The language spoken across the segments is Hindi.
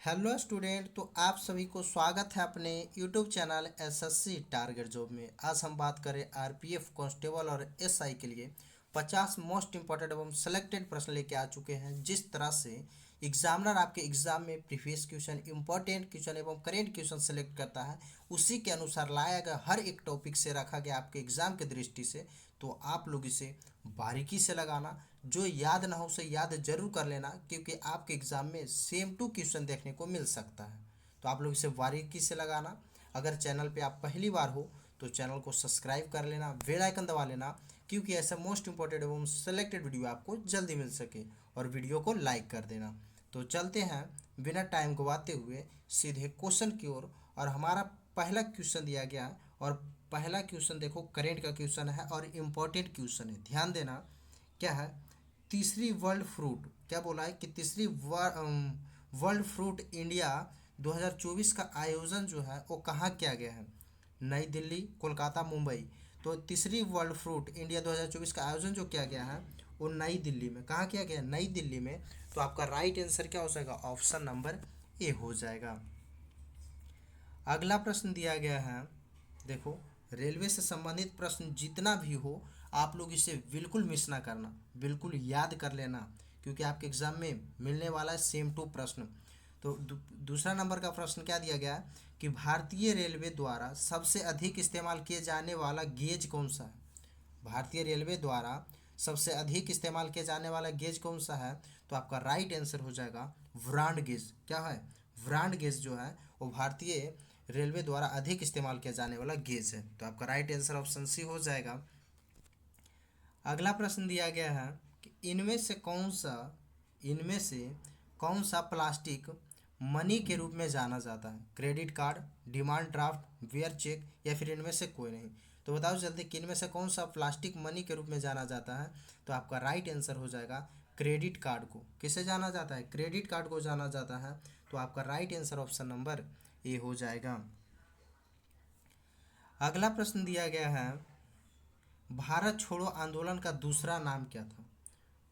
हेलो स्टूडेंट, तो आप सभी को स्वागत है अपने YouTube channel SSC target job में। आज हम बात करें आरपीएफ कांस्टेबल और एसआई के लिए 50 मोस्ट इंपॉर्टेंट एवं सेलेक्टेड प्रश्न लेके आ चुके हैं। जिस तरह से एग्जामिनर आपके एग्जाम में प्रीवियस क्वेश्चन, इंपॉर्टेंट क्वेश्चन एवं करेंट क्वेश्चन सेलेक्ट करता है, उसी के अनुसार लाया गया हर एक टॉपिक से रखा गया आपके एग्जाम की दृष्टि से। तो आप लोग इसे बारीकी से लगाना, जो याद ना हो उसे याद जरूर कर लेना, क्योंकि आपके एग्जाम में सेम टू क्वेश्चन देखने को मिल सकता है। तो आप लोग इसे बारीकी से लगाना। अगर चैनल पे आप पहली बार हो तो चैनल को सब्सक्राइब कर लेना, बेल आइकन दबा लेना, क्योंकि ऐसा मोस्ट इंपॉर्टेंट एवं सेलेक्टेड वीडियो आपको जल्दी मिल सके। और वीडियो को लाइक कर देना। तो चलते हैं बिना टाइम गवाते हुए सीधे क्वेश्चन की ओर। और हमारा पहला क्वेश्चन दिया गया है, और पहला क्वेश्चन देखो करेंट का क्वेश्चन है और इम्पोर्टेंट क्वेश्चन है, ध्यान देना। क्या है? तीसरी वर्ल्ड फ्रूट, क्या बोला है कि तीसरी वर्ल्ड फ्रूट इंडिया 2024 का आयोजन जो है वो कहाँ किया गया है? नई दिल्ली, कोलकाता, मुंबई। तो तीसरी वर्ल्ड फ्रूट इंडिया 2024 का आयोजन जो किया गया है वो नई दिल्ली में। कहाँ किया गया? नई दिल्ली में। तो आपका राइट आंसर क्या हो जाएगा? ऑप्शन नंबर ए हो जाएगा। अगला प्रश्न दिया गया है, देखो रेलवे से संबंधित प्रश्न जितना भी हो आप लोग इसे बिल्कुल मिस ना करना, बिल्कुल याद कर लेना, क्योंकि आपके एग्जाम में मिलने वाला है सेम टू प्रश्न। तो दूसरा नंबर का प्रश्न क्या दिया गया है कि भारतीय रेलवे द्वारा सबसे अधिक इस्तेमाल किए जाने वाला गेज कौन सा है? भारतीय रेलवे द्वारा सबसे अधिक इस्तेमाल किया जाने वाला गेज कौन सा है? तो आपका राइट आंसर हो जाएगा ब्रांड गेज। क्या है? ब्रांड गेज जो है वो भारतीय रेलवे द्वारा अधिक इस्तेमाल किया जाने वाला गेज है। तो आपका राइट आंसर ऑप्शन सी हो जाएगा। अगला प्रश्न दिया गया है कि इनमें से कौन सा प्लास्टिक मनी के रूप में जाना जाता है? Credit card, demand draft, bearer cheque, या फिर इनमें से कोई नहीं। तो बताओ जल्दी कि इनमें से कौन सा प्लास्टिक मनी के रूप में जाना जाता है? तो आपका राइट आंसर हो जाएगा क्रेडिट कार्ड को। किसे जाना जाता है? क्रेडिट कार्ड को जाना जाता है। तो आपका right answer option number A हो जाएगा। अगला प्रश्न दिया गया है, भारत छोड़ो आंदोलन का दूसरा नाम क्या था?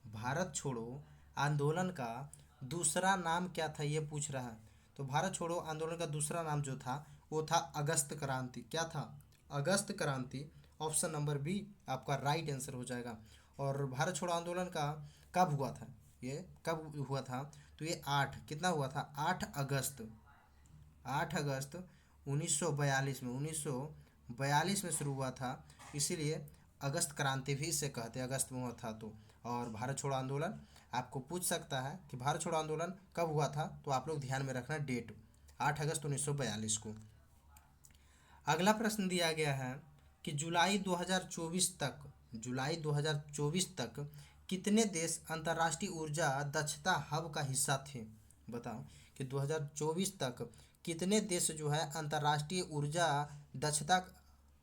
भारत छोड़ो आंदोलन का दूसरा नाम क्या था, ये पूछ रहा है। तो भारत छोड़ो आंदोलन का दूसरा नाम जो था वो था अगस्त क्रांति। क्या था? अगस्त क्रांति। ऑप्शन नंबर बी आपका राइट आंसर हो जाएगा। और भारत छोड़ो आंदोलन का कब हुआ था? ये कब हुआ था? तो ये कितना हुआ था? 8 अगस्त, 8 अगस्त 1942 में, 1942 में शुरू हुआ था। इसीलिए अगस्त क्रांति भी इसे कहते हैं, अगस्त में हुआ था तो। और भारत छोड़ो आंदोलन आपको पूछ सकता है कि भारत छोड़ो आंदोलन कब हुआ था, तो आप लोग ध्यान में रखना डेट, 8 अगस्त 1942 को। अगला प्रश्न दिया गया है कि जुलाई 2024 तक कितने देश अंतर्राष्ट्रीय ऊर्जा दक्षता हब का हिस्सा थे? बताओ कि 2024 तक कितने देश जो है अंतर्राष्ट्रीय ऊर्जा दक्षता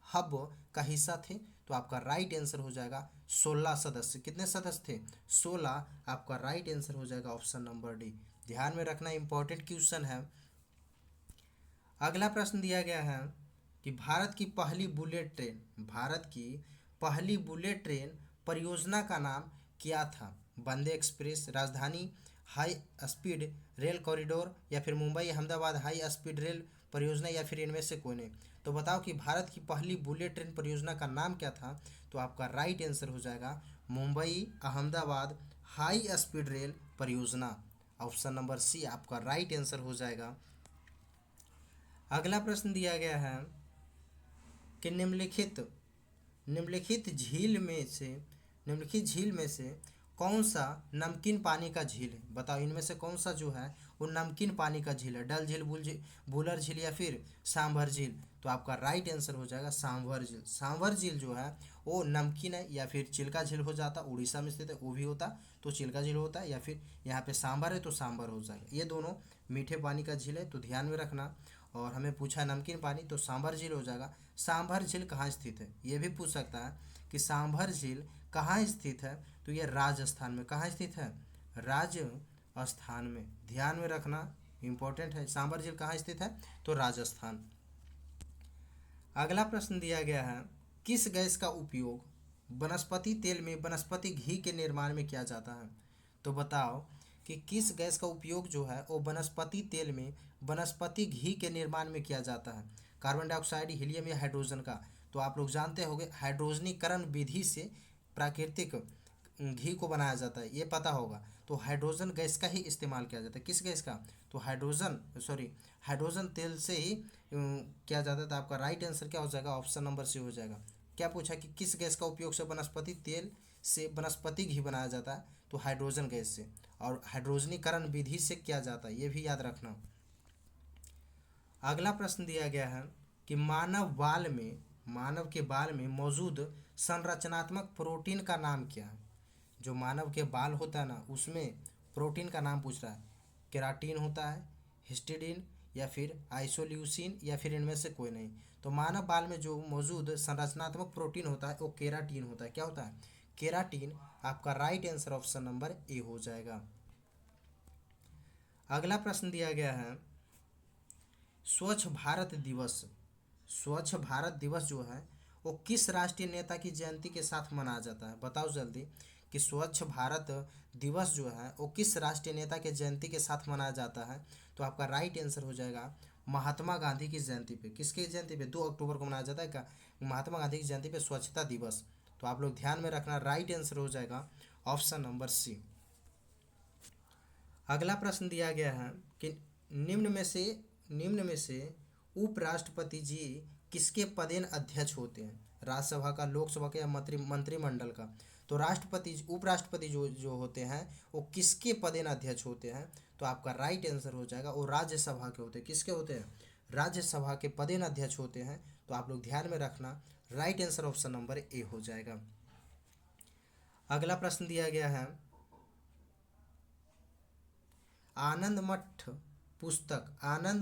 हब का हिस्सा थे? तो आपका राइट आंसर हो जाएगा 16 सदस्य। कितने सदस्य थे? 16। आपका राइट आंसर हो जाएगा ऑप्शन नंबर डी। ध्यान में रखना, इंपॉर्टेंट क्वेश्चन है। अगला प्रश्न दिया गया है कि भारत की पहली बुलेट ट्रेन परियोजना का नाम क्या था? वंदे एक्सप्रेस, राजधानी हाई स्पीड रेल कॉरिडोर, या फिर Mumbai Ahmedabad high speed rail परियोजना, या फिर इनमें से कोई नहीं। तो बताओ कि भारत की पहली बुलेट ट्रेन परियोजना का नाम क्या था? तो आपका राइट आंसर हो जाएगा Mumbai Ahmedabad high speed rail परियोजना। ऑप्शन नंबर सी आपका राइट आंसर हो जाएगा। अगला प्रश्न दिया गया है कि निम्नलिखित झील में से कौन सा नमकीन पानी का झील है? बताओ इनमें से कौन सा जो है वो नमकीन पानी का झील है? डल झील, बुलर झील, या फिर सांभर झील? तो आपका राइट आंसर हो जाएगा सांभर झील। सांभर झील जो है वो नमकीन है, या फिर चिल्का झील हो जाता, उड़ीसा में स्थित है वो भी होता तो चिल्का झील होता, या फिर यहाँ पे सांभर है तो सांभर हो जाएगा। ये दोनों मीठे पानी का झील है, तो ध्यान में रखना। और हमें पूछा नमकीन पानी, तो सांभर झील हो जाएगा। सांभर झील कहाँ स्थित है ये भी पूछ सकता है कि सांभर झील कहाँ स्थित है? तो ये राजस्थान में। कहाँ स्थित है? राजस्थान में। ध्यान में रखना, इंपॉर्टेंट है। सांभर झील कहाँ स्थित है? तो राजस्थान। अगला प्रश्न दिया गया है, किस गैस का उपयोग वनस्पति तेल में वनस्पति घी के निर्माण में किया जाता है? तो बताओ कि किस गैस का उपयोग जो है वो वनस्पति तेल में वनस्पति घी के निर्माण में किया जाता है। कार्बन डाइऑक्साइड, हीलियम या हाइड्रोजन का। तो आप लोग जानते होंगे हाइड्रोजनीकरण विधि से प्राकृतिक घी को बनाया जाता है, ये पता होगा। तो हाइड्रोजन गैस का ही इस्तेमाल किया जाता है। किस गैस का? तो हाइड्रोजन तेल से ही किया जाता था। आपका राइट आंसर क्या हो जाएगा? ऑप्शन नंबर सी हो जाएगा। क्या पूछा कि किस गैस का उपयोग से वनस्पति तेल से वनस्पति घी बनाया जाता है? तो हाइड्रोजन गैस से। और हाइड्रोजनीकरण विधि से किया जाता है, ये भी याद रखना। अगला प्रश्न दिया गया है कि मानव के बाल में मौजूद संरचनात्मक प्रोटीन का नाम क्या है? जो मानव के बाल होता है ना, उसमें प्रोटीन का नाम पूछ रहा है। केराटिन होता है, हिस्टिडीन, या फिर आइसोल्यूसिन, या फिर इनमें से कोई नहीं। तो मानव बाल में जो मौजूद संरचनात्मक प्रोटीन होता है वो केराटिन होता है। क्या होता है? केराटिन। आपका right answer option number A हो जाएगा। अगला प्रश्न दिया गया है स्वच्छ भारत दिवस जो है वो किस राष्ट्रीय नेता की जयंती के साथ मनाया जाता है? बताओ जल्दी कि स्वच्छ भारत दिवस जो है वो किस राष्ट्रीय नेता के जयंती के साथ मनाया जाता है? तो आपका राइट आंसर हो जाएगा महात्मा गांधी की जयंती पे। किसकी जयंती पे? 2 अक्टूबर को मनाया जाता है क्या? महात्मा गांधी की जयंती पे स्वच्छता दिवस। तो आप लोग ध्यान में रखना, राइट आंसर हो जाएगा ऑप्शन नंबर सी। अगला प्रश्न दिया गया है कि निम्न में से उपराष्ट्रपति जी किसके पदेन अध्यक्ष होते हैं? राज्यसभा का, लोकसभा का, या मंत्रिमंडल का? तो उपराष्ट्रपति जो होते हैं वो किसके पदेन अध्यक्ष होते हैं? तो आपका राइट आंसर हो जाएगा वो राज्यसभा के होते हैं। किसके होते हैं? राज्यसभा के पदेन अध्यक्ष होते हैं। तो आप लोग ध्यान में रखना, right answer option number A हो जाएगा। अगला प्रश्न दिया गया है आनंद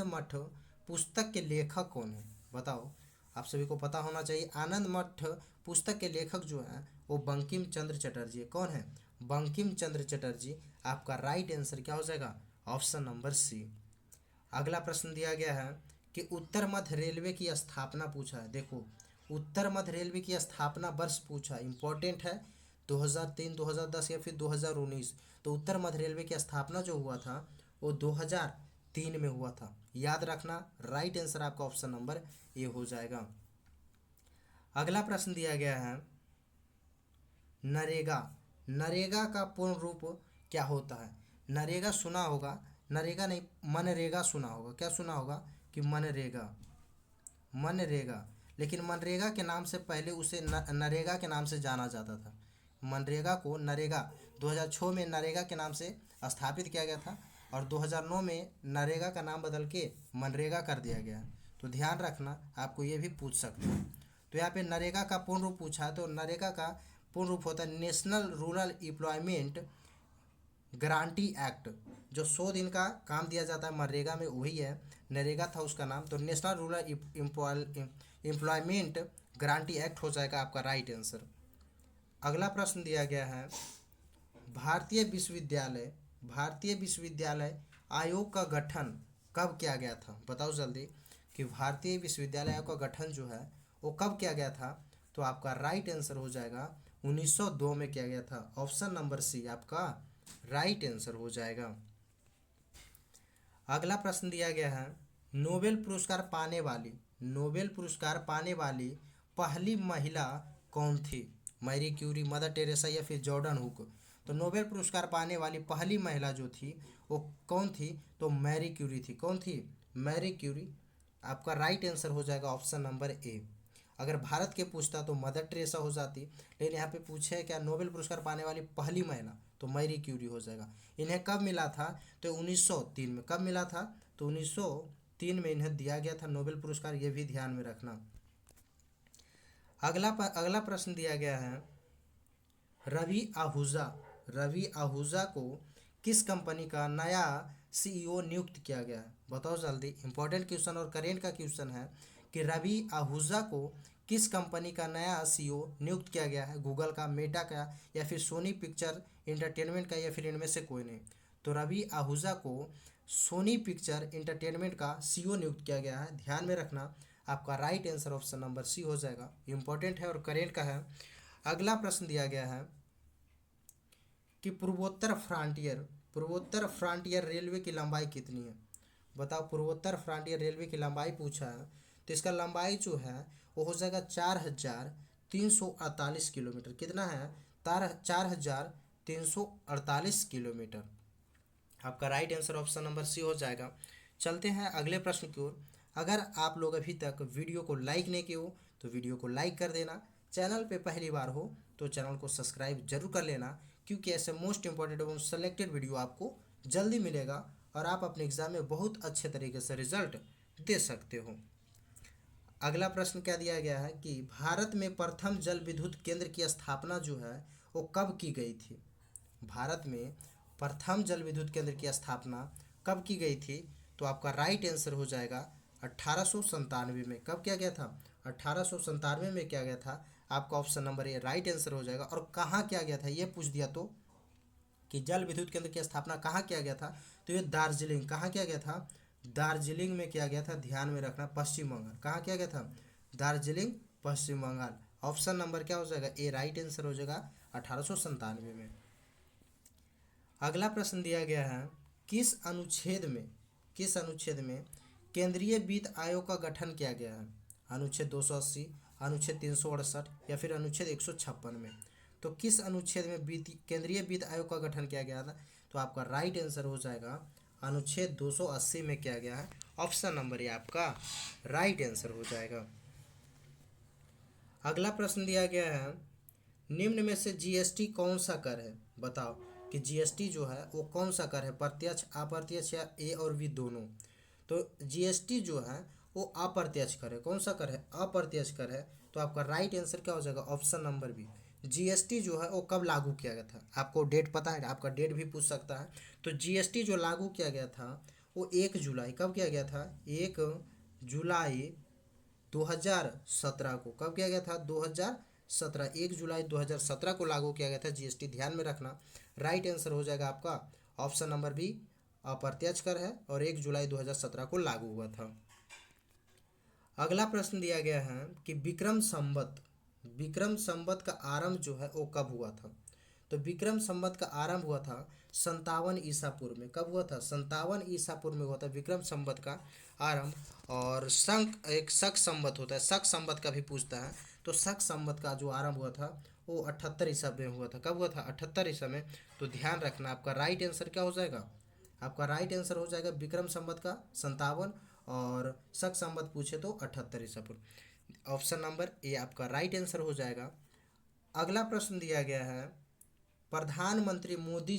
मठ पुस्तक के लेखक कौन है? बताओ, आप सभी को पता होना चाहिए। आनंद मठ पुस्तक के लेखक जो हैं वो बंकिम चंद्र चटर्जी है। कौन है? बंकिम चंद्र चटर्जी। आपका राइट आंसर क्या हो जाएगा? Option number C. अगला प्रश्न दिया गया है कि उत्तर मध्य रेलवे की स्थापना पूछा है। देखो, उत्तर मध्य रेलवे की स्थापना वर्ष पूछा, इंपॉर्टेंट है। 2003, 2010 या फिर 2019। तो उत्तर मध्य रेलवे की स्थापना जो हुआ था वो 2003 में हुआ था। याद रखना, राइट आंसर आपका ऑप्शन नंबर ए हो जाएगा। अगला प्रश्न दिया गया है नरेगा। नरेगा का पूर्ण रूप क्या होता है? नरेगा सुना होगा, नरेगा नहीं, मनरेगा सुना होगा। क्या सुना होगा? कि मनरेगा। लेकिन मनरेगा के नाम से पहले उसे नरेगा के नाम से जाना जाता था। मनरेगा को नरेगा 2006 में नरेगा के नाम से स्थापित किया गया था और 2009 में नरेगा का नाम बदल के मनरेगा कर दिया गया। तो ध्यान रखना, आपको ये भी पूछ सकते हैं। तो यहाँ पे नरेगा का पूर्ण रूप पूछा है। तो नरेगा का पूर्ण रूप होता है national rural employment guarantee act. जो 100 दिन का काम दिया जाता है मनरेगा में, वही है, नरेगा था उसका नाम। तो national rural employment guarantee act हो जाएगा आपका राइट आंसर। अगला प्रश्न दिया गया है भारतीय विश्वविद्यालय आयोग का गठन कब किया गया था? बताओ जल्दी कि भारतीय विश्वविद्यालय आयोग का गठन जो है वो कब किया गया था? तो आपका राइट आंसर हो जाएगा 1902 में किया गया था। ऑप्शन नंबर सी आपका राइट आंसर हो जाएगा। अगला प्रश्न दिया गया है नोबेल पुरस्कार पाने वाली पहली महिला कौन थी? मैरी क्यूरी, मदर टेरेसा, या फिर जॉर्डन हुक? तो नोबेल पुरस्कार पाने वाली पहली महिला जो थी वो कौन थी? तो मैरी क्यूरी थी। कौन थी? Marie Curie. आपका राइट आंसर हो जाएगा ऑप्शन नंबर ए। अगर भारत के पूछता तो मदर टेरेसा हो जाती, लेकिन यहाँ पे पूछे क्या नोबेल पुरस्कार पाने वाली पहली महिला, तो मैरी क्यूरी हो जाएगा। इन्हें कब मिला था? तो 1903 में। कब मिला था? तो 1903 में इन्हें दिया गया था नोबेल पुरस्कार, ये भी ध्यान में रखना। अगला प्रश्न दिया गया है रवि आहूजा को किस कंपनी का नया सीईओ नियुक्त किया गया है? बताओ जल्दी, इंपॉर्टेंट क्वेश्चन और करेंट का क्वेश्चन है कि रवि आहूजा को किस कंपनी का नया सीईओ नियुक्त किया गया है? गूगल का, मेटा का, या फिर सोनी पिक्चर इंटरटेनमेंट का, या फिर इनमें से कोई नहीं। तो रवि आहूजा को सोनी पिक्चर इंटरटेनमेंट का सीईओ नियुक्त किया गया है। ध्यान में रखना, आपका right answer option number C हो जाएगा। इंपॉर्टेंट है और करेंट का है। अगला प्रश्न दिया गया है कि पूर्वोत्तर फ्रंटियर रेलवे की लंबाई कितनी है? बताओ, पूर्वोत्तर फ्रंटियर रेलवे की लंबाई पूछा है, तो इसका लंबाई जो है वो हो जाएगा 4,348 किलोमीटर। कितना है? 4,348 किलोमीटर। आपका right answer option number C हो जाएगा। चलते हैं अगले प्रश्न की ओर। अगर आप लोग अभी तक वीडियो को लाइक नहीं किए हो तो वीडियो को लाइक कर देना। चैनल पे पहली बार हो तो चैनल को सब्सक्राइब जरूर कर लेना, क्योंकि ऐसे मोस्ट इंपॉर्टेंट एवं सेलेक्टेड वीडियो आपको जल्दी मिलेगा और आप अपने एग्जाम में बहुत अच्छे तरीके से रिजल्ट दे सकते हो। अगला प्रश्न क्या दिया गया है कि भारत में प्रथम जल विद्युत केंद्र की स्थापना जो है वो कब की गई थी? भारत में प्रथम जल विद्युत केंद्र की स्थापना कब की गई थी? तो आपका राइट आंसर हो जाएगा 1897 में। कब किया गया था? 1897 में किया गया था। आपका option number A right answer हो जाएगा। और कहाँ किया गया था ये पूछ दिया तो, कि जल विद्युत केंद्र की स्थापना कहाँ किया गया था, तो ये दार्जिलिंग। कहाँ किया गया था? दार्जिलिंग में किया गया था। ध्यान में रखना, पश्चिम बंगाल। कहाँ किया गया था? दार्जिलिंग, पश्चिम बंगाल। ऑप्शन नंबर क्या हो जाएगा? ए राइट आंसर हो जाएगा 1897 में। अगला प्रश्न दिया गया है, किस अनुच्छेद में केंद्रीय वित्त आयोग का गठन किया गया है? अनुच्छेद 280, अनुच्छेद 368 या फिर अनुच्छेद 156 में? तो किस अनुच्छेद में केंद्रीय वित्त आयोग का गठन किया गया था? तो आपका राइट आंसर हो जाएगा अनुच्छेद 280 में किया गया है। ऑप्शन नंबर ये आपका राइट आंसर हो जाएगा। अगला प्रश्न दिया गया है, निम्न में से जीएसटी कौन सा कर है? बताओ कि जीएसटी जो है वो कौन सा कर है, प्रत्यक्ष, अप्रत्यक्ष या ए और बी दोनों? तो जीएसटी जो है वो अप्रत्यक्ष कर है। कौन सा कर है? अप्रत्यक्ष कर है। तो आपका राइट आंसर क्या हो जाएगा? Option number B. जीएसटी जो है वो कब लागू किया गया था? आपको डेट पता है? आपका डेट भी पूछ सकता है। तो जीएसटी जो लागू किया गया था वो 1 जुलाई, कब किया गया था? 1 जुलाई 2017 को। कब किया गया था? 2017, 1 जुलाई 2017 को लागू किया गया था जीएसटी। ध्यान में रखना। राइट आंसर हो जाएगा आपका ऑप्शन नंबर बी, अप्रत्यक्ष कर है और 1 जुलाई 2017 को लागू हुआ था। अगला प्रश्न दिया गया है कि विक्रम संवत का आरंभ जो है वो कब हुआ था? तो विक्रम संवत का आरंभ हुआ था 57 ईसा पूर्व में। कब हुआ था? 57 ईसा पूर्व में हुआ था विक्रम संवत का आरंभ। और एक शक संवत होता है, शक संवत का भी पूछता है। तो शक संवत का जो आरंभ हुआ था वो 78 ईसा में हुआ था। कब हुआ था? 78 ईसा में। तो ध्यान रखना, आपका राइट आंसर क्या हो जाएगा? आपका राइट आंसर हो जाएगा विक्रम संवत का 57, और शक संवत पूछे तो 78 ईसा पूर्व। ऑप्शन नंबर ए आपका राइट आंसर हो जाएगा। अगला प्रश्न दिया गया है, प्रधानमंत्री मोदी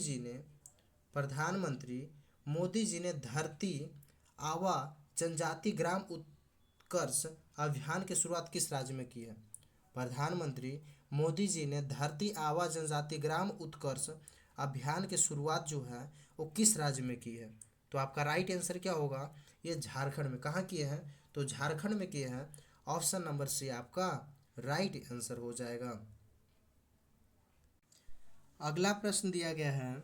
जी ने धरती आबा जनजाति ग्राम उत्कर्ष अभियान की शुरुआत किस राज्य में की है? प्रधानमंत्री मोदी जी ने धरती आबा जनजाति ग्राम उत्कर्ष अभियान की शुरुआत जो है वो किस राज्य में की है? तो आपका राइट आंसर क्या होगा? ये झारखंड में। कहाँ किए हैं? तो झारखंड में किए हैं। ऑप्शन नंबर सी आपका राइट आंसर हो जाएगा। अगला प्रश्न दिया गया है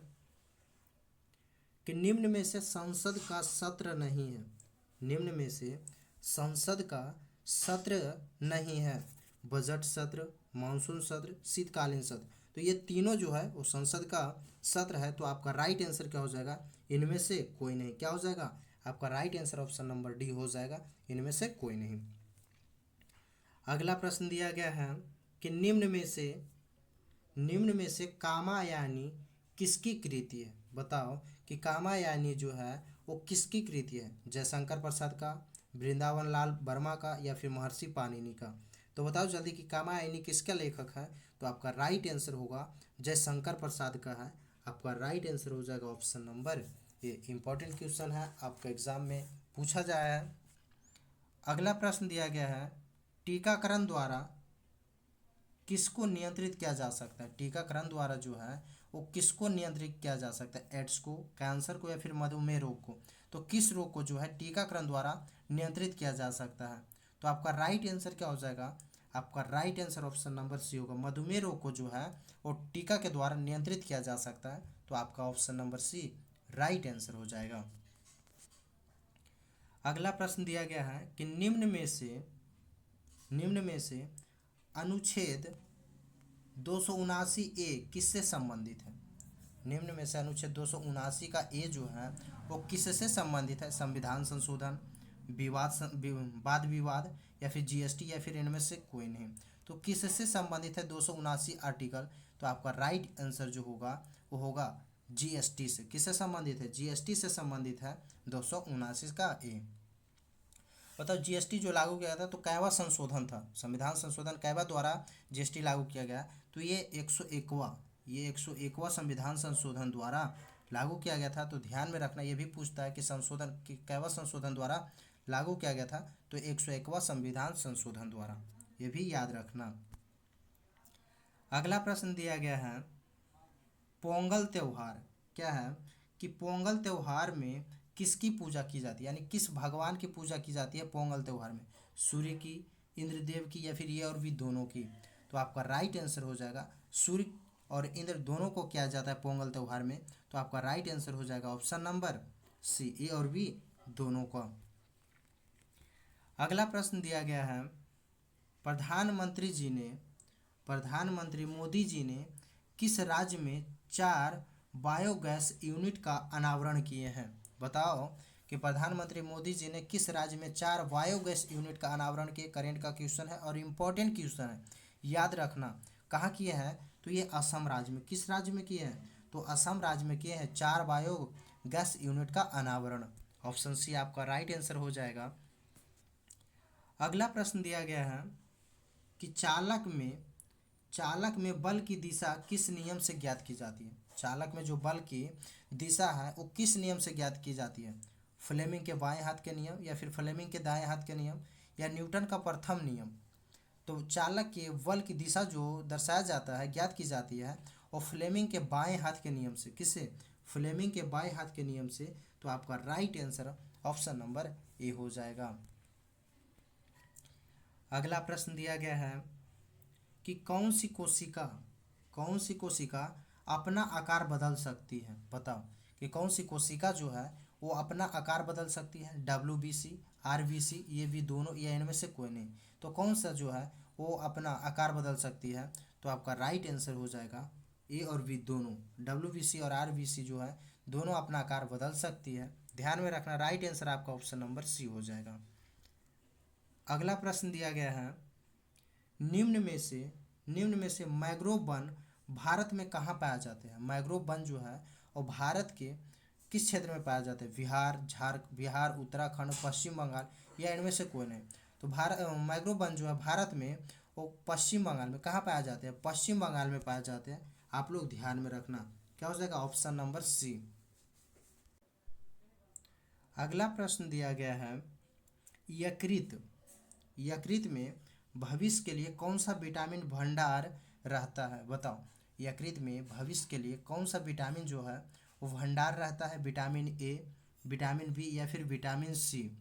कि निम्न में से संसद का सत्र नहीं है। निम्न में से संसद का सत्र नहीं है। बजट सत्र, मानसून सत्र, शीतकालीन सत्र। तो ये तीनों जो है वो संसद का सत्र है। तो आपका राइट आंसर क्या हो जाएगा? इनमें से कोई नहीं। क्या हो जाएगा? आपका right answer option number D हो जाएगा, इनमें से कोई नहीं। अगला प्रश्न दिया गया है कि निम्न में से कामायानी किसकी कृति है? बताओ कि कामायानी जो है वो किसकी कृति है? जयशंकर प्रसाद का, वृंदावन लाल वर्मा का, या फिर महर्षि पाणिनि का? तो बताओ जल्दी कि कामायनी किसका लेखक है? तो आपका राइट आंसर होगा जयशंकर प्रसाद का है। आपका राइट आंसर हो जाएगा ऑप्शन नंबर ये। इंपॉर्टेंट क्वेश्चन है, आपका एग्जाम में पूछा जाए। अगला प्रश्न दिया गया है, टीकाकरण द्वारा किसको नियंत्रित किया जा सकता है? टीकाकरण द्वारा जो है वो किसको नियंत्रित किया जा सकता है? एड्स को, कैंसर को, या फिर मधुमेह रोग को? तो किस रोग को जो है टीकाकरण द्वारा नियंत्रित किया जा सकता है? तो आपका राइट आंसर क्या हो जाएगा? आपका right answer option number C होगा। मधुमेह रोग को जो है वो टीका के द्वारा नियंत्रित किया जा सकता है। तो आपका option number C right answer हो जाएगा। अगला प्रश्न दिया गया है कि निम्न में से अनुच्छेद 279A किससे संबंधित है? निम्न में से अनुच्छेद 279 का ए जो है वो किससे संबंधित है? संविधान संशोधन, वाद विवाद, या फिर जीएसटी, या फिर इनमें से कोई नहीं। तो किससे संबंधित है 279 आर्टिकल? तो आपका राइट आंसर जो होगा वो होगा जीएसटी से। किससे संबंधित है? जीएसटी से संबंधित है 279 का ए। बताओ जीएसटी जो लागू किया था तो कैवा संशोधन था, संविधान संशोधन कैवा द्वारा जीएसटी लागू किया गया? तो ये 101वां संविधान संशोधन द्वारा लागू किया गया था। तो ध्यान में रखना, ये भी पूछता है कि संशोधन कि कैवा संशोधन द्वारा लागू किया गया था? तो 101वां संविधान संशोधन द्वारा, ये भी याद रखना। अगला प्रश्न दिया गया है पोंगल त्यौहार क्या है? कि पोंगल त्यौहार में किसकी पूजा की जाती है, यानी किस भगवान की पूजा की जाती है पोंगल त्यौहार में? सूर्य की, इंद्रदेव की, या फिर ये और भी दोनों की? तो आपका राइट आंसर हो जाएगा सूर्य और इंद्र दोनों को किया जाता है पोंगल त्यौहार में। तो आपका राइट आंसर हो जाएगा ऑप्शन नंबर सी, ए और बी दोनों का। अगला प्रश्न दिया गया है प्रधानमंत्री मोदी जी ने किस राज्य में 4 बायोगैस यूनिट का अनावरण किए हैं? बताओ कि प्रधानमंत्री मोदी जी ने किस राज्य में 4 बायोगैस यूनिट का अनावरण किए? करेंट का क्वेश्चन है और इम्पोर्टेंट क्वेश्चन है, याद रखना। कहाँ किए हैं? तो ये असम राज्य में। किस राज्य में किए हैं? तो असम राज्य में किए हैं 4 बायोगैस यूनिट का अनावरण। ऑप्शन सी आपका राइट आंसर हो जाएगा। अगला प्रश्न दिया गया है कि चालक में बल की दिशा किस नियम से ज्ञात की जाती है? चालक में जो बल की दिशा है वो किस नियम से ज्ञात की जाती है? फ्लेमिंग के बाएं हाथ के नियम, या फिर फ्लेमिंग के दाएं हाथ के नियम, या न्यूटन का प्रथम नियम? तो चालक के बल की दिशा जो दर्शाया जाता है, ज्ञात की जाती है, और फ्लेमिंग के बाएं हाथ के नियम से। किससे? फ्लेमिंग के बाएं हाथ के नियम से। तो आपका right answer option number A हो जाएगा। अगला प्रश्न दिया गया है कि कौन सी कोशिका अपना आकार बदल सकती है? बताओ कि कौन सी कोशिका जो है वो अपना आकार बदल सकती है? WBC, RBC, ये भी दोनों, या इनमें से कोई नहीं? तो कौन सा जो है वो अपना आकार बदल सकती है? तो आपका राइट आंसर हो जाएगा ए और बी दोनों। WBC और RBC जो है दोनों अपना आकार बदल सकती है। ध्यान में रखना, राइट आंसर आपका ऑप्शन नंबर सी हो जाएगा। अगला प्रश्न दिया गया है निम्न में से मैंग्रोव वन भारत में कहाँ पाया जाते हैं? मैंग्रोव वन जो है वो भारत के किस क्षेत्र में पाया जाता है? बिहार, उत्तराखंड, पश्चिम बंगाल, या इनमें से कोई नहीं? तो मैंग्रोव वन जो है भारत में वो पश्चिम बंगाल में कहाँ पाया जाते हैं? पश्चिम बंगाल में पाया जाते हैं। आप लोग ध्यान में रखना, क्या हो जाएगा? Option number C. अगला प्रश्न दिया गया है यकृत में भविष्य के लिए कौन सा विटामिन भंडार रहता है? बताओ यकृत में भविष्य के लिए कौन सा विटामिन जो है वो भंडार रहता है? विटामिन ए, विटामिन बी, या फिर विटामिन सी?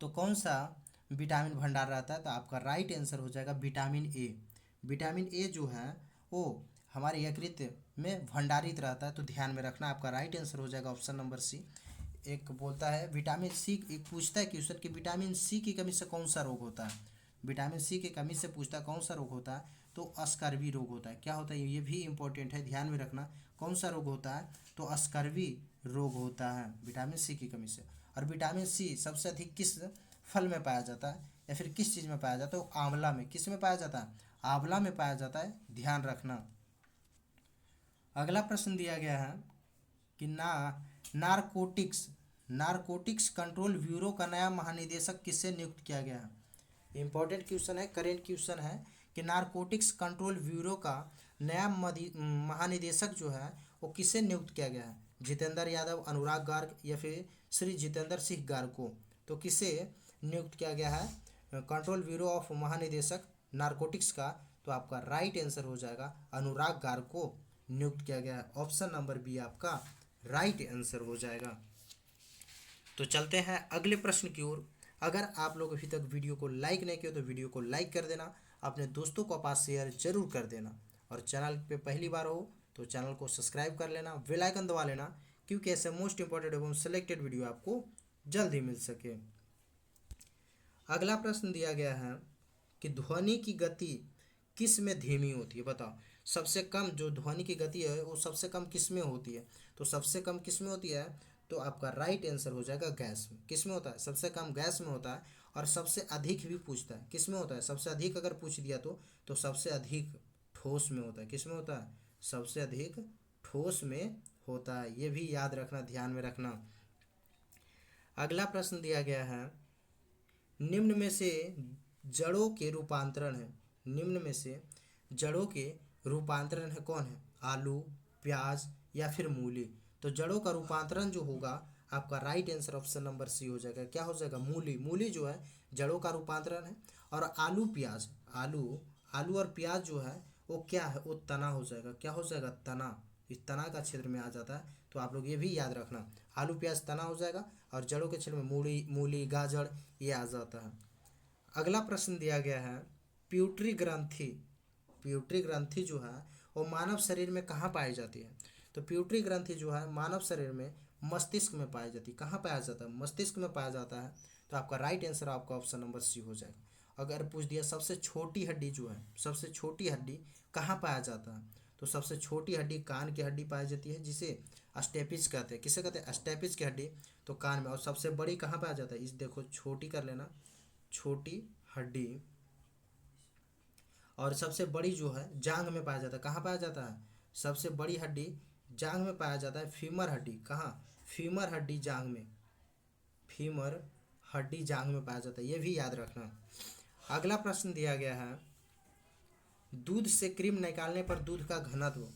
तो कौन सा विटामिन भंडार रहता है? तो आपका राइट आंसर हो जाएगा विटामिन ए। विटामिन ए जो है वो हमारे यकृत में भंडारित रहता है। तो ध्यान में रखना, आपका राइट आंसर हो जाएगा ऑप्शन नंबर सी। एक बोलता है विटामिन सी, एक पूछता है क्वेश्चन कि विटामिन सी की कमी से कौन सा रोग होता है? विटामिन सी की कमी से पूछता है कौन सा रोग होता है? तो स्कर्वी रोग होता है। क्या होता है? ये भी इंपॉर्टेंट है, ध्यान में रखना। कौन सा रोग होता है? तो स्कर्वी रोग होता है विटामिन सी की कमी से। और विटामिन सी सबसे अधिक किस फल में पाया जाता है, या फिर किस चीज़ में पाया जाता है? तो आंवला में। किस में पाया जाता है? आंवला में पाया जाता है, ध्यान रखना। अगला प्रश्न दिया गया है कि नारकोटिक्स कंट्रोल ब्यूरो का नया महानिदेशक किससे नियुक्त किया गया है? इंपॉर्टेंट क्वेश्चन है, करेंट क्वेश्चन है कि नारकोटिक्स कंट्रोल ब्यूरो का नया महानिदेशक जो है वो किससे नियुक्त किया गया है? जितेंद्र यादव, अनुराग गार्ग, या फिर श्री जितेंद्र सिंह गार्ग को? तो किससे नियुक्त किया गया है कंट्रोल ब्यूरो ऑफ महानिदेशक नारकोटिक्स का? तो आपका राइट आंसर हो जाएगा अनुराग गार्ग को नियुक्त किया गया है। ऑप्शन नंबर बी आपका राइट आंसर हो जाएगा। तो चलते हैं अगले प्रश्न की ओर। अगर आप लोग अभी तक वीडियो को लाइक नहीं किए तो वीडियो को लाइक कर देना, अपने दोस्तों को पास शेयर जरूर कर देना, और चैनल पे पहली बार हो तो चैनल को सब्सक्राइब कर लेना, बेल आइकन दबा लेना, क्योंकि ऐसे मोस्ट इंपॉर्टेंट एवं सिलेक्टेड वीडियो आपको जल्द ही मिल सके। अगला प्रश्न दिया गया है कि ध्वनि की गति किस में धीमी होती है? बताओ सबसे कम जो ध्वनि की गति है वो सबसे कम किस में होती है? तो सबसे कम किस में होती है? तो आपका राइट आंसर हो जाएगा गैस में। किस में होता है? सबसे कम गैस में होता है। और सबसे अधिक भी पूछता है, किस में होता है? सबसे अधिक अगर पूछ दिया तो सबसे अधिक ठोस में होता है। किस में होता है? सबसे अधिक ठोस में होता है। ये भी याद रखना, ध्यान में रखना। अगला प्रश्न दिया गया है, निम्न में से जड़ों के रूपांतरण है। निम्न में से जड़ों के रूपांतरण है कौन है? आलू, प्याज या फिर मूली। तो जड़ों का रूपांतरण जो होगा आपका right answer option number C हो जाएगा। क्या हो जाएगा? मूली। मूली जो है जड़ों का रूपांतरण है। और आलू प्याज, आलू आलू और प्याज जो है वो क्या है? वो तना हो जाएगा। क्या हो जाएगा? तना। इस तना का क्षेत्र में आ जाता है। तो आप लोग ये भी याद रखना, आलू प्याज तना हो जाएगा और जड़ों के क्षेत्र में मूली, मूली, गाजर ये आ जाता है। अगला प्रश्न दिया गया है, प्यूटरी ग्रंथि। प्यूटरी ग्रंथि जो है वो मानव शरीर में कहाँ पाई जाती है? तो प्यूटरी ग्रंथि जो है मानव शरीर में मस्तिष्क में पाई जाती है। कहाँ पाया जाता है? मस्तिष्क में पाया जाता है। तो आपका राइट आंसर आपका ऑप्शन नंबर सी हो जाएगा। अगर पूछ दिया सबसे छोटी हड्डी जो है, सबसे छोटी हड्डी कहाँ पाया जाता है? तो सबसे छोटी हड्डी कान की हड्डी पाई जाती है, जिसे स्टेपिज कहते हैं। किसे कहते हैं? स्टेपिज की हड्डी। तो कान में। और सबसे बड़ी कहाँ पाया जाता है? इस देखो छोटी कर लेना, छोटी हड्डी। और सबसे बड़ी जो है जांघ में पाया जाता है। कहाँ पाया जाता है? सबसे बड़ी हड्डी जांघ में पाया जाता है, फीमर हड्डी। कहाँ? फीमर हड्डी जांघ में। फीमर हड्डी जांघ में पाया जाता है। ये भी याद रखना। अगला प्रश्न दिया गया है, दूध से क्रीम निकालने पर दूध का घनत्व,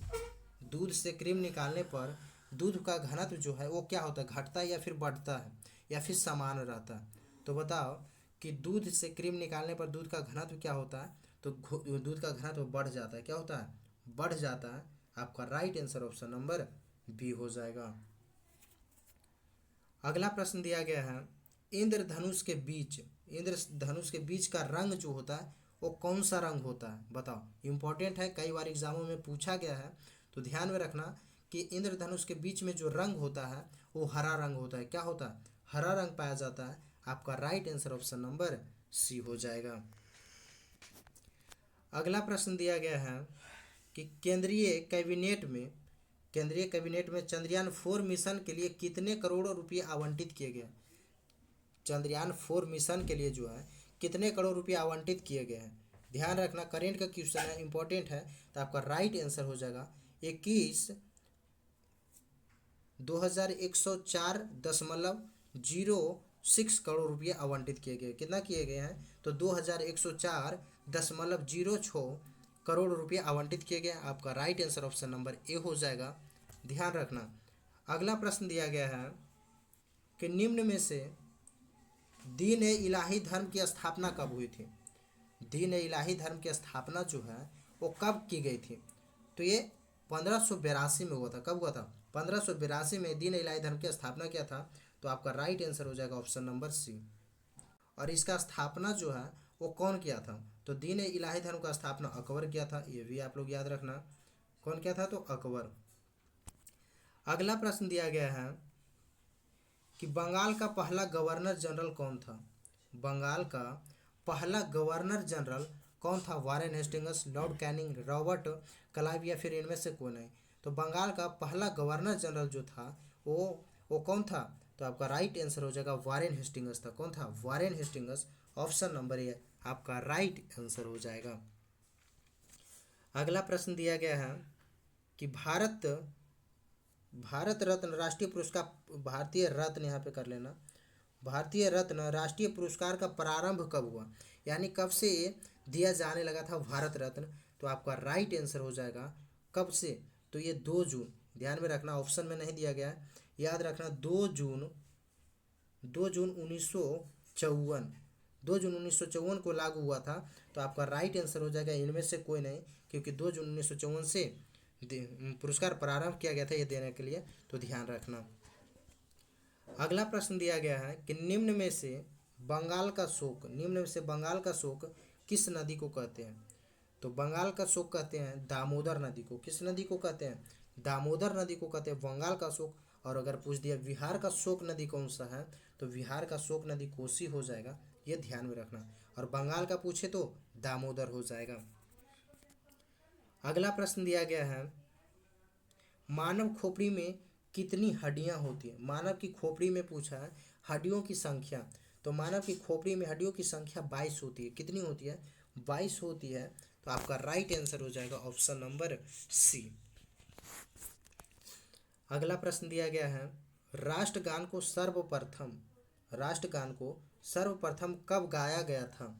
दूध से क्रीम निकालने पर दूध का घनत्व जो है वो क्या होता है? घटता है या फिर बढ़ता है या फिर समान रहता है? तो बताओ कि दूध से क्रीम निकालने पर दूध का घनत्व क्या होता है? तो दूध का घनत्व बढ़ जाता है। क्या होता है? बढ़ जाता है। आपका right answer option number B हो जाएगा। अगला प्रश्न दिया गया है, इंद्रधनुष के बीच, इंद्रधनुष के बीच का रंग जो होता है वो कौन सा रंग होता है? बताओ। इंपॉर्टेंट है, कई बार एग्जामों में पूछा गया है। तो ध्यान में रखना कि इंद्रधनुष के बीच में जो रंग होता है वो हरा रंग होता है। क्या होता है? हरा रंग पाया जाता है। आपका right answer option number C हो जाएगा। अगला प्रश्न दिया गया है कि केंद्रीय कैबिनेट में चंद्रयान 4 मिशन के लिए कितने करोड़ रुपए आवंटित किए गए? चंद्रयान 4 मिशन के लिए जो है कितने करोड़ रुपए आवंटित किए गए हैं? ध्यान रखना, करेंट का क्वेश्चन है, इंपॉर्टेंट है। तो आपका राइट आंसर हो जाएगा 21,2104.06 करोड़ रुपये आवंटित किए गए। कितना किए गए हैं? तो 2104.06 करोड़ रुपये आवंटित किए गए। आपका right answer option number A हो जाएगा। ध्यान रखना। अगला प्रश्न दिया गया है कि निम्न में से दीन ए इलाही धर्म की स्थापना कब हुई थी? दीन ए इलाही धर्म की स्थापना जो है वो कब की गई थी? तो ये 1582 में हुआ था। कब हुआ था? 1582 में दीन ए इलाही धर्म की स्थापना किया था। तो आपका राइट आंसर हो जाएगा ऑप्शन नंबर सी। और इसका स्थापना जो है वो कौन किया था? तो दीन ए इलाही धर्म का स्थापना अकबर किया था। ये भी आप लोग याद रखना, कौन किया था? तो अकबर। अगला प्रश्न दिया गया है कि बंगाल का पहला गवर्नर जनरल कौन था? बंगाल का पहला गवर्नर जनरल कौन था? Warren Hastings, Lord Canning, Robert Clive या फिर इनमें से कोई नहीं? तो बंगाल का पहला गवर्नर जनरल जो था वो कौन था? तो आपका राइट आंसर हो जाएगा वारेन हेस्टिंग्स था। कौन था? Warren Hastings. Option number A आपका राइट आंसर हो जाएगा। अगला प्रश्न दिया गया है कि भारत रत्न राष्ट्रीय पुरस्कार, भारतीय रत्न यहाँ पे कर लेना, भारतीय रत्न राष्ट्रीय पुरस्कार का प्रारंभ कब हुआ? यानी कब से दिया जाने लगा था भारत रत्न? तो आपका राइट आंसर हो जाएगा कब से? तो ये 2 जून। ध्यान में रखना, ऑप्शन में नहीं दिया गया है, याद रखना। 2 जून 1954, 2 जून 1954 को लागू हुआ था। तो आपका राइट आंसर हो जाएगा इनमें से कोई नहीं, क्योंकि 2 जून 1954 से पुरस्कार प्रारंभ किया गया था ये देने के लिए। तो ध्यान रखना। अगला प्रश्न दिया गया है कि निम्न में से बंगाल का शोक किस नदी को कहते हैं? तो बंगाल का शोक कहते हैं दामोदर नदी को। किस नदी को कहते हैं? दामोदर नदी को कहते हैं बंगाल का शोक। और अगर पूछ दिया बिहार का शोक नदी कौन सा है? तो बिहार का शोक नदी कोसी हो जाएगा। ये ध्यान में रखना। और बंगाल का पूछे तो दामोदर हो जाएगा। अगला प्रश्न दिया गया है, मानव खोपड़ी में कितनी हड्डियां होती हैं? मानव की खोपड़ी में पूछा है हड्डियों की संख्या। तो मानव की खोपड़ी में हड्डियों की संख्या 22 होती है। कितनी होती है? 22 होती है। तो आपका राइट आंसर हो जाएगा ऑप्शन नंबर सी। अगला प्रश्न दिया गया है, राष्ट्रगान को सर्वप्रथम कब गाया गया था?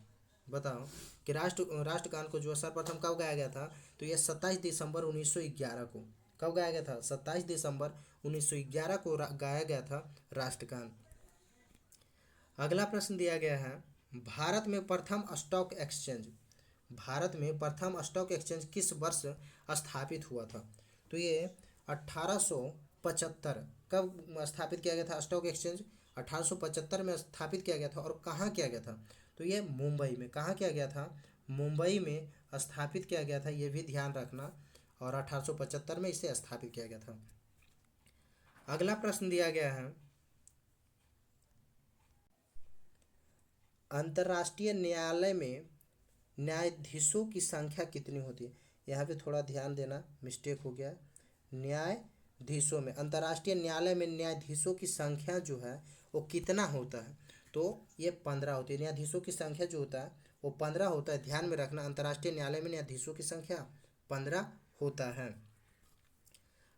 बताओ कि राष्ट्रगान को जो सर्वप्रथम कब गाया गया था? तो यह 27 दिसंबर 1911 को। कब गाया गया था? 27 दिसंबर 1911 को गाया गया था राष्ट्रगान। अगला प्रश्न दिया गया है, भारत में प्रथम स्टॉक एक्सचेंज किस वर्ष स्थापित हुआ था? तो ये 1875। कब स्थापित किया गया था स्टॉक एक्सचेंज? 1875 में स्थापित किया गया था। और कहाँ किया गया था? तो ये मुंबई में। कहाँ किया गया था? मुंबई में स्थापित किया गया था, ये भी ध्यान रखना। और 1875 में इसे स्थापित किया गया था। अगला प्रश्न दिया गया है, अंतर्राष्ट्रीय न्यायालय में न्यायाधीशों की संख्या कितनी होती है? यहाँ पे थोड़ा ध्यान देना, मिस्टेक हो गया। न्यायाधीशों में, अंतर्राष्ट्रीय न्यायालय में न्यायाधीशों की संख्या जो है वो कितना होता है? तो ये 15 होती है। न्यायाधीशों की संख्या जो होता है वो 15 होता है। ध्यान में रखना, अंतर्राष्ट्रीय न्यायालय में न्यायाधीशों की संख्या 15 होता है।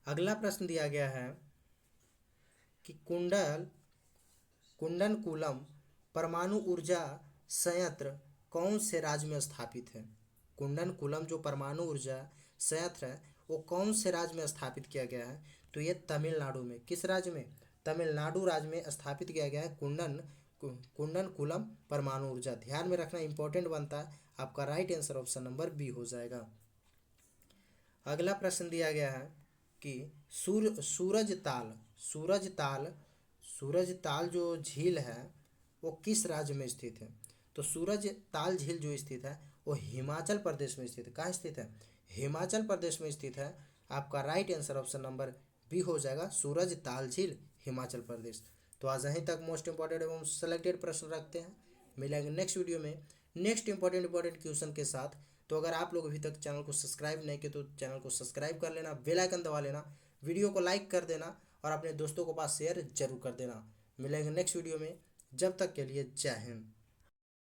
अगला प्रश्न दिया गया है कि कुंडनकुलम परमाणु ऊर्जा संयंत्र कौन से राज्य में स्थापित है? कुंडनकुलम जो परमाणु ऊर्जा संयंत्र है वो कौन से राज्य में स्थापित किया गया है? तो ये तमिलनाडु में। किस राज्य में? तमिलनाडु राज्य में स्थापित किया गया है कुंडनकुलम परमाणु ऊर्जा। ध्यान में रखना, इंपॉर्टेंट बनता है। आपका right answer option number B हो जाएगा। अगला प्रश्न दिया गया है कि सूरज ताल जो झील है वो किस राज्य में स्थित है? तो सूरज ताल झील जो स्थित है वो हिमाचल प्रदेश में स्थित है। कहाँ स्थित है? हिमाचल प्रदेश में स्थित है। आपका right answer option number B हो जाएगा, सूरज ताल झील हिमाचल प्रदेश। तो आज यहीं तक मोस्ट इंपॉर्टेंट एवं सेलेक्टेड प्रश्न रखते हैं। मिलेंगे नेक्स्ट वीडियो में नेक्स्ट इंपॉर्टेंट क्वेश्चन के साथ। तो अगर आप लोग अभी तक चैनल को सब्सक्राइब नहीं किए तो चैनल को सब्सक्राइब कर लेना, बेल आइकन दबा लेना, वीडियो को लाइक कर देना और अपने दोस्तों के पास शेयर जरूर कर देना। मिलेंगे नेक्स्ट वीडियो में, जब तक के लिए जय हिंद।